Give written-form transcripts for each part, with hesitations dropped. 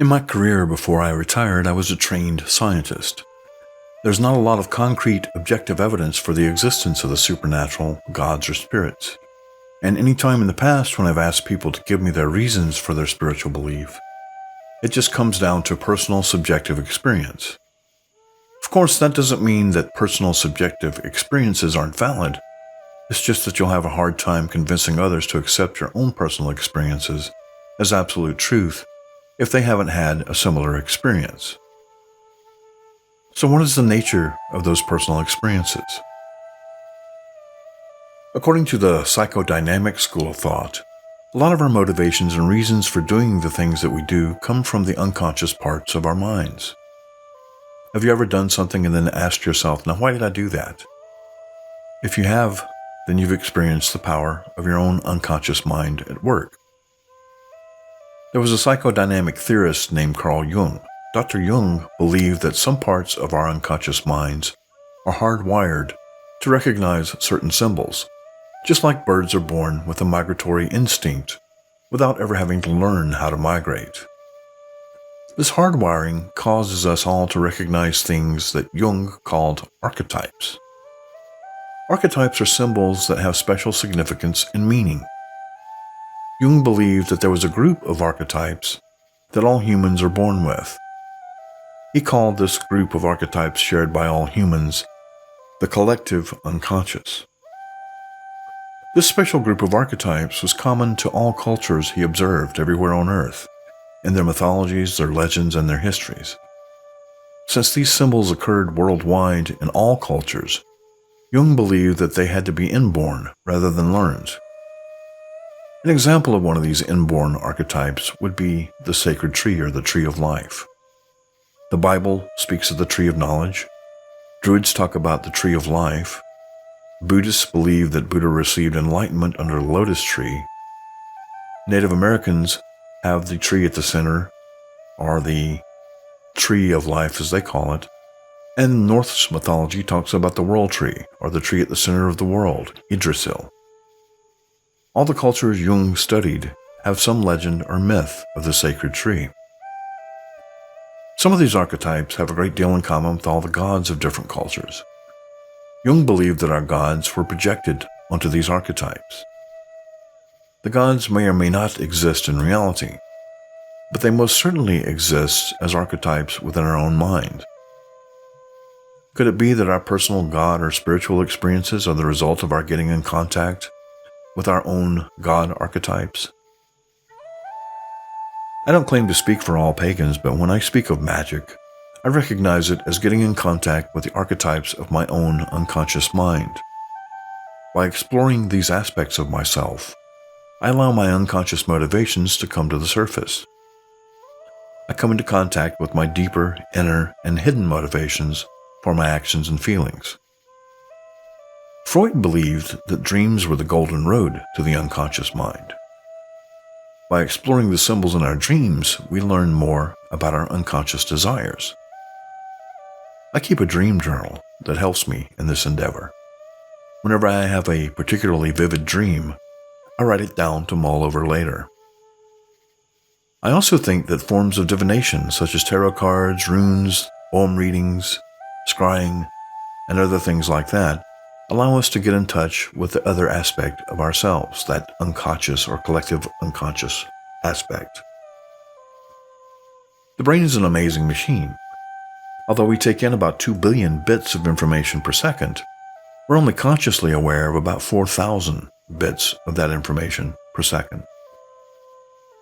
In my career before I retired, I was a trained scientist. There's not a lot of concrete, objective evidence for the existence of the supernatural, gods, or spirits. And any time in the past when I've asked people to give me their reasons for their spiritual belief, it just comes down to personal subjective experience. Of course, that doesn't mean that personal subjective experiences aren't valid. It's just that you'll have a hard time convincing others to accept your own personal experiences as absolute truth if they haven't had a similar experience. So what is the nature of those personal experiences? According to the psychodynamic school of thought, a lot of our motivations and reasons for doing the things that we do come from the unconscious parts of our minds. Have you ever done something and then asked yourself, now why did I do that? If you have, then you've experienced the power of your own unconscious mind at work. There was a psychodynamic theorist named Carl Jung. Dr. Jung believed that some parts of our unconscious minds are hardwired to recognize certain symbols, just like birds are born with a migratory instinct without ever having to learn how to migrate. This hardwiring causes us all to recognize things that Jung called archetypes. Archetypes are symbols that have special significance and meaning. Jung believed that there was a group of archetypes that all humans are born with. He called this group of archetypes shared by all humans the collective unconscious. This special group of archetypes was common to all cultures he observed everywhere on Earth, in their mythologies, their legends, and their histories. Since these symbols occurred worldwide in all cultures, Jung believed that they had to be inborn rather than learned. An example of one of these inborn archetypes would be the sacred tree or the tree of life. The Bible speaks of the tree of knowledge. Druids talk about the tree of life. Buddhists believe that Buddha received enlightenment under the lotus tree. Native Americans have the tree at the center, or the tree of life as they call it. And Norse mythology talks about the world tree, or the tree at the center of the world, Yggdrasil. All the cultures Jung studied have some legend or myth of the sacred tree. Some of these archetypes have a great deal in common with all the gods of different cultures. Jung believed that our gods were projected onto these archetypes. The gods may or may not exist in reality, but they most certainly exist as archetypes within our own mind. Could it be that our personal God or spiritual experiences are the result of our getting in contact with our own God archetypes? I don't claim to speak for all pagans, but when I speak of magic, I recognize it as getting in contact with the archetypes of my own unconscious mind. By exploring these aspects of myself, I allow my unconscious motivations to come to the surface. I come into contact with my deeper, inner, and hidden motivations for my actions and feelings. Freud believed that dreams were the golden road to the unconscious mind. By exploring the symbols in our dreams, we learn more about our unconscious desires. I keep a dream journal that helps me in this endeavor. Whenever I have a particularly vivid dream, I write it down to mull over later. I also think that forms of divination such as tarot cards, runes, palm readings, scrying, and other things like that allow us to get in touch with the other aspect of ourselves, that unconscious or collective unconscious aspect. The brain is an amazing machine. Although we take in about 2 billion bits of information per second, we're only consciously aware of about 4,000 bits of that information per second.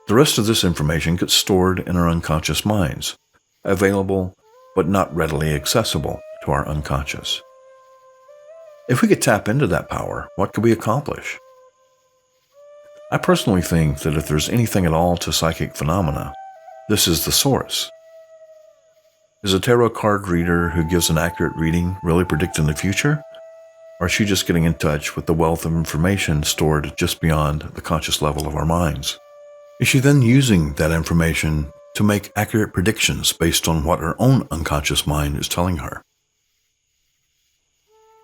The rest of this information gets stored in our unconscious minds, available but not readily accessible to our unconscious. If we could tap into that power, what could we accomplish? I personally think that if there's anything at all to psychic phenomena, this is the source. Is a tarot card reader who gives an accurate reading really predicting the future? Or is she just getting in touch with the wealth of information stored just beyond the conscious level of our minds? Is she then using that information to make accurate predictions based on what her own unconscious mind is telling her?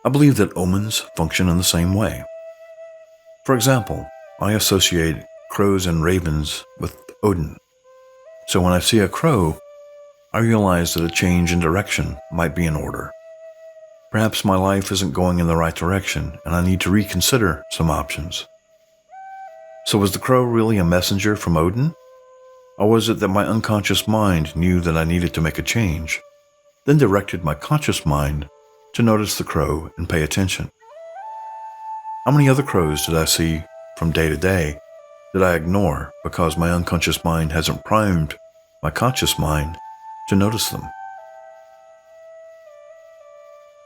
I believe that omens function in the same way. For example, I associate crows and ravens with Odin. So when I see a crow, I realize that a change in direction might be in order. Perhaps my life isn't going in the right direction and I need to reconsider some options. So was the crow really a messenger from Odin? Or was it that my unconscious mind knew that I needed to make a change, then directed my conscious mind to notice the crow and pay attention? How many other crows did I see from day to day that I ignore because my unconscious mind hasn't primed my conscious mind to notice them?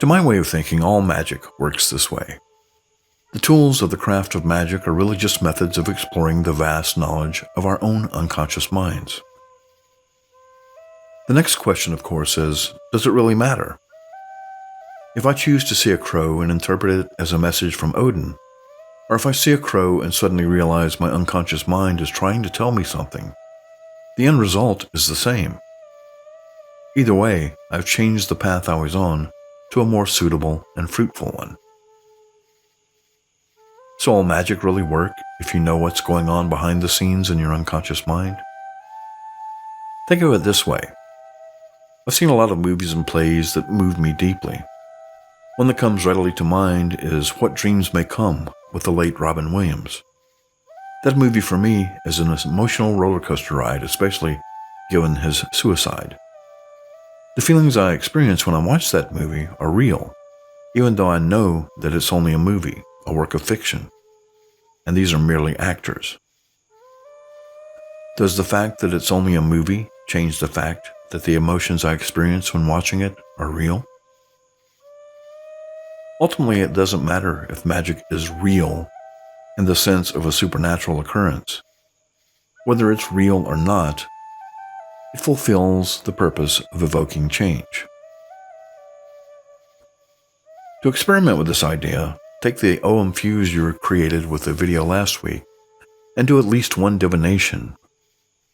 To my way of thinking, all magic works this way. The tools of the craft of magic are really just methods of exploring the vast knowledge of our own unconscious minds. The next question, of course, is, does it really matter? If I choose to see a crow and interpret it as a message from Odin, or if I see a crow and suddenly realize my unconscious mind is trying to tell me something, the end result is the same. Either way, I've changed the path I was on to a more suitable and fruitful one. So will magic really work if you know what's going on behind the scenes in your unconscious mind? Think of it this way. I've seen a lot of movies and plays that moved me deeply. One that comes readily to mind is What Dreams May Come with the late Robin Williams. That movie for me is an emotional roller coaster ride, especially given his suicide. The feelings I experience when I watch that movie are real, even though I know that it's only a movie, a work of fiction, and these are merely actors. Does the fact that it's only a movie change the fact that the emotions I experience when watching it are real? Ultimately, it doesn't matter if magic is real in the sense of a supernatural occurrence. Whether it's real or not, it fulfills the purpose of evoking change. To experiment with this idea, take the OM fuse you created with the video last week and do at least one divination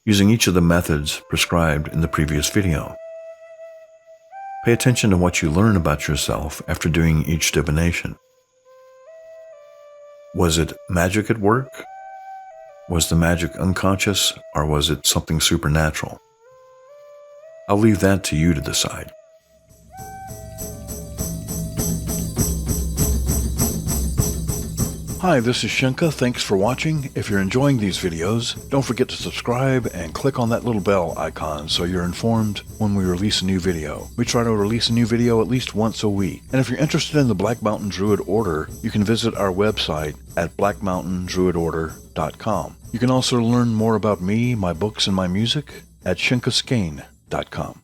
using each of the methods prescribed in the previous video. Pay attention to what you learn about yourself after doing each divination. Was it magic at work? Was the magic unconscious, or was it something supernatural? I'll leave that to you to decide. Hi, this is Shenka. Thanks for watching. If you're enjoying these videos, don't forget to subscribe and click on that little bell icon so you're informed when we release a new video. We try to release a new video at least once a week. And if you're interested in the Black Mountain Druid Order, you can visit our website at blackmountaindruidorder.com. You can also learn more about me, my books, and my music at shenkaskane.com.